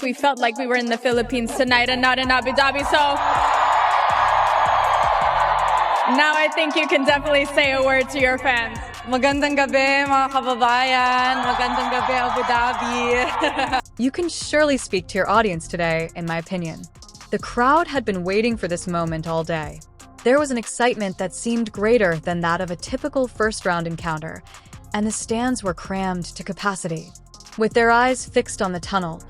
think we felt like we were in the Philippines tonight and not in Abu Dhabi. So now I think you can definitely say a word to your fans. Magandang gabi, mga kababayan. Magandang gabi, Abu Dhabi. You can surely speak to your audience today, in my opinion. The crowd had been waiting for this moment all day. There was an excitement that seemed greater than that of a typical first-round encounter, and the stands were crammed to capacity. With their eyes fixed on the tunnel,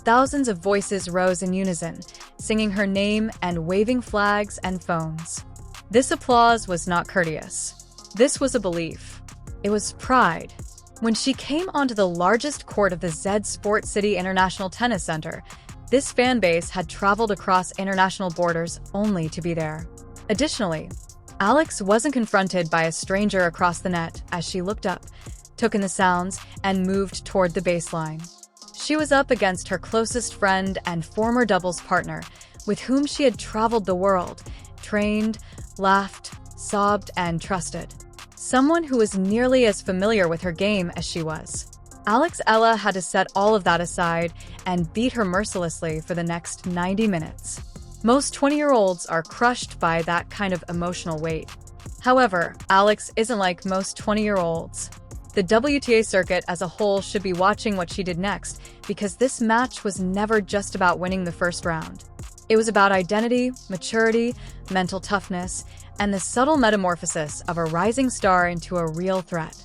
thousands of voices rose in unison, singing her name and waving flags and phones. This applause was not courteous. This was a belief. It was pride. When she came onto the largest court of the Zed Sport City International Tennis Center, this fan base had traveled across international borders only to be there. Additionally, Alex wasn't confronted by a stranger across the net as she looked up, took in the sounds, and moved toward the baseline. She was up against her closest friend and former doubles partner, with whom she had traveled the world, trained, laughed, sobbed, and trusted. Someone who was nearly as familiar with her game as she was. Alex Eala had to set all of that aside and beat her mercilessly for the next 90 minutes. Most 20-year-olds are crushed by that kind of emotional weight. However, Alex isn't like most 20-year-olds. The WTA circuit as a whole should be watching what she did next, because this match was never just about winning the first round. It was about identity, maturity, mental toughness, and the subtle metamorphosis of a rising star into a real threat.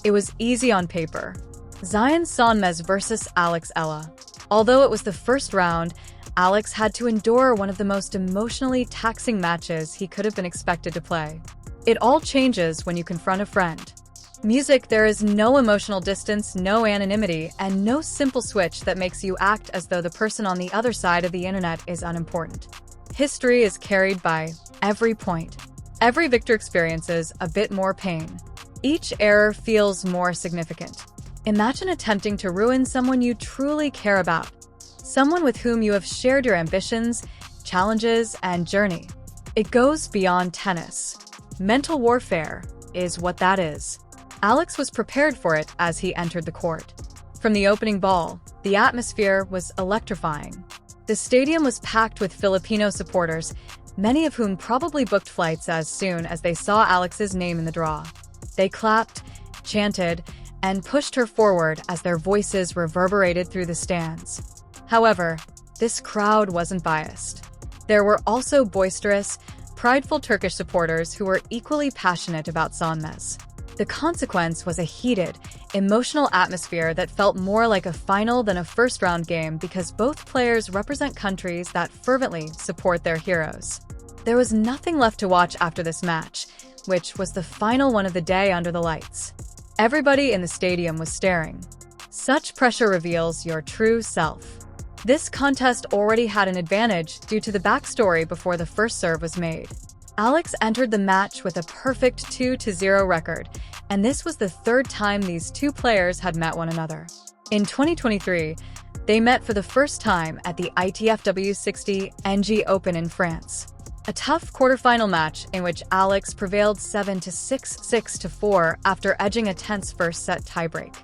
It was easy on paper. Zion Sonmez versus Alex Eala. Although it was the first round, Alex had to endure one of the most emotionally taxing matches he could have been expected to play. It all changes when you confront a friend. Music, there is no emotional distance, no anonymity, and no simple switch that makes you act as though the person on the other side of the internet is unimportant. History is carried by every point. Every victor experiences a bit more pain. Each error feels more significant. Imagine attempting to ruin someone you truly care about. Someone with whom you have shared your ambitions, challenges, and journey. It goes beyond tennis. Mental warfare is what that is. Alex was prepared for it as he entered the court. From the opening ball, the atmosphere was electrifying. The stadium was packed with Filipino supporters, many of whom probably booked flights as soon as they saw Alex's name in the draw. They clapped, chanted, and pushed her forward as their voices reverberated through the stands. However, this crowd wasn't biased. There were also boisterous, prideful Turkish supporters who were equally passionate about Sonmez. The consequence was a heated, emotional atmosphere that felt more like a final than a first-round game because both players represent countries that fervently support their heroes. There was nothing left to watch after this match, which was the final one of the day under the lights. Everybody in the stadium was staring. Such pressure reveals your true self. This contest already had an advantage due to the backstory before the first serve was made. Alex entered the match with a perfect 2-0 record, and this was the third time these two players had met one another. In 2023, they met for the first time at the ITF W60 NG Open in France. A tough quarterfinal match in which Alex prevailed 7-6, 6-4 after edging a tense first set tiebreak.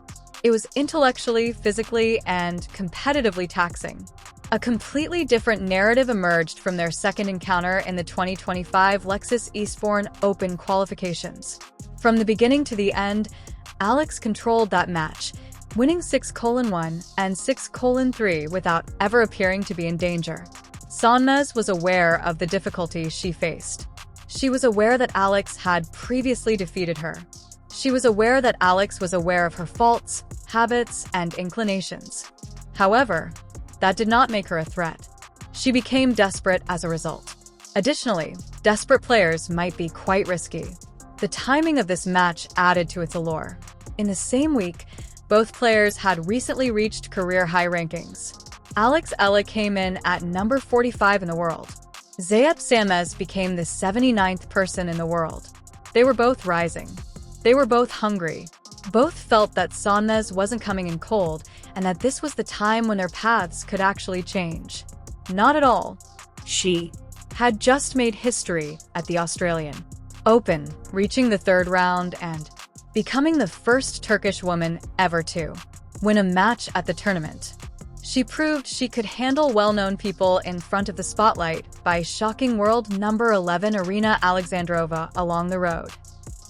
It was intellectually, physically, and competitively taxing. A completely different narrative emerged from their second encounter in the 2025 Lexus Eastbourne Open qualifications. From the beginning to the end, Alex controlled that match, winning 6-1 and 6-3 without ever appearing to be in danger. Sonmez was aware of the difficulties she faced. She was aware that Alex had previously defeated her. She was aware that Alex was aware of her faults, habits, and inclinations. However, that did not make her a threat. She became desperate as a result. Additionally, desperate players might be quite risky. The timing of this match added to its allure. In the same week, both players had recently reached career-high rankings. Alex Eala came in at number 45 in the world. Zayep Samez became the 79th person in the world. They were both rising. They were both hungry. Both felt that Sonmez wasn't coming in cold and that this was the time when their paths could actually change. Not at all. She had just made history at the Australian Open, reaching the third round and becoming the first Turkish woman ever to win a match at the tournament. She proved she could handle well-known people in front of the spotlight by shocking world number 11 Arina Alexandrova along the road.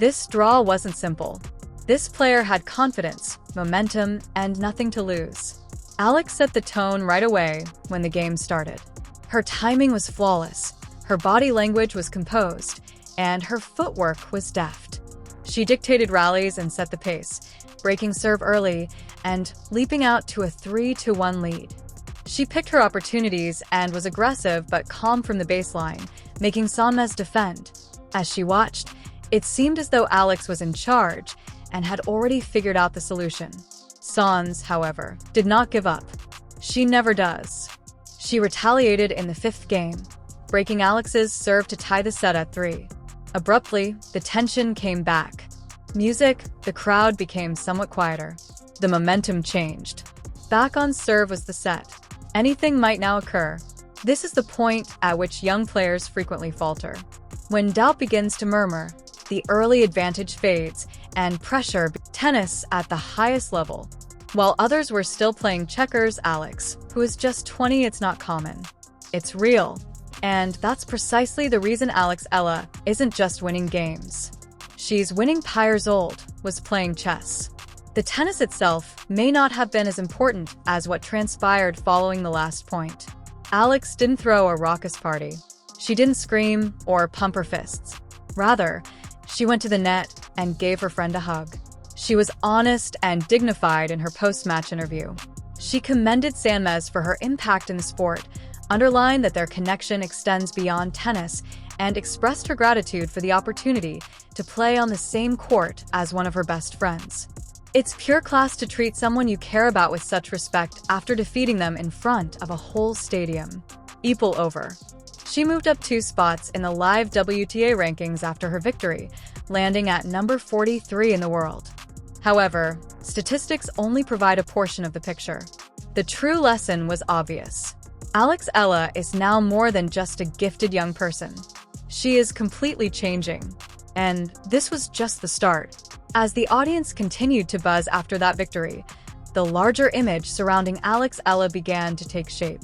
This draw wasn't simple. This player had confidence, momentum, and nothing to lose. Alex set the tone right away when the game started. Her timing was flawless, her body language was composed, and her footwork was deft. She dictated rallies and set the pace, breaking serve early and leaping out to a 3-1 lead. She picked her opportunities and was aggressive but calm from the baseline, making Sanmez defend. As she watched, it seemed as though Alex was in charge and had already figured out the solution. Sans, however, did not give up. She never does. She retaliated in the fifth game, breaking Alex's serve to tie the set at 3. Abruptly, the tension came back. Music, the crowd became somewhat quieter. The momentum changed. Back on serve was the set. Anything might now occur. This is the point at which young players frequently falter. When doubt begins to murmur, the early advantage fades, and pressure tennis at the highest level. While others were still playing checkers, Alex, who is just 20, it's not common. It's real. And that's precisely the reason Alex Eala isn't just winning games. She's winning years old, was playing chess. The tennis itself may not have been as important as what transpired following the last point. Alex didn't throw a raucous party. She didn't scream or pump her fists. Rather, she went to the net and gave her friend a hug. She was honest and dignified in her post-match interview. She commended Sanmez for her impact in the sport, underlined that their connection extends beyond tennis, and expressed her gratitude for the opportunity to play on the same court as one of her best friends. It's pure class to treat someone you care about with such respect after defeating them in front of a whole stadium. Equal over. She moved up 2 spots in the live WTA rankings after her victory, landing at number 43 in the world. However, statistics only provide a portion of the picture. The true lesson was obvious. Alex Eala is now more than just a gifted young person. She is completely changing. And this was just the start. As the audience continued to buzz after that victory, the larger image surrounding Alex Eala began to take shape.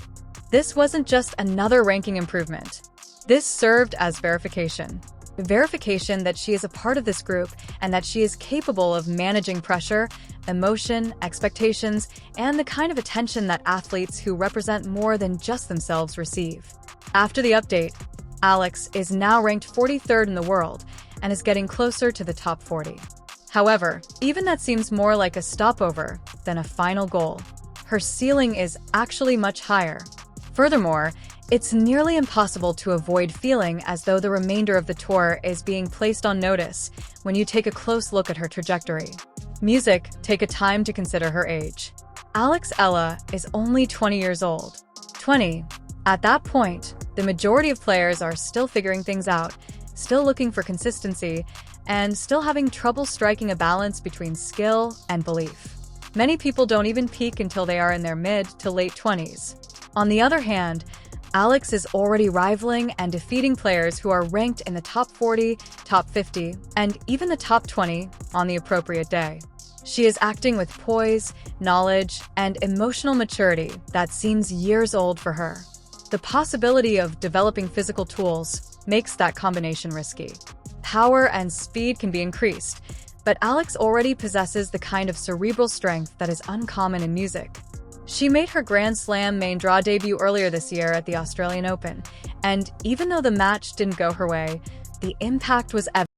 This wasn't just another ranking improvement. This served as verification. Verification that she is a part of this group and that she is capable of managing pressure, emotion, expectations, and the kind of attention that athletes who represent more than just themselves receive. After the update, Alex is now ranked 43rd in the world and is getting closer to the top 40. However, even that seems more like a stopover than a final goal. Her ceiling is actually much higher. Furthermore, it's nearly impossible to avoid feeling as though the remainder of the tour is being placed on notice when you take a close look at her trajectory. Music, take a time to consider her age. Alex Eala is only 20 years old. 20. At that point, the majority of players are still figuring things out, still looking for consistency, and still having trouble striking a balance between skill and belief. Many people don't even peak until they are in their mid to late 20s. On the other hand, Alex is already rivaling and defeating players who are ranked in the top 40, top 50, and even the top 20 on the appropriate day. She is acting with poise, knowledge, and emotional maturity that seems years old for her. The possibility of developing physical tools makes that combination risky. Power and speed can be increased, but Alex already possesses the kind of cerebral strength that is uncommon in music. She made her Grand Slam main draw debut earlier this year at the Australian Open, and even though the match didn't go her way, the impact was evident.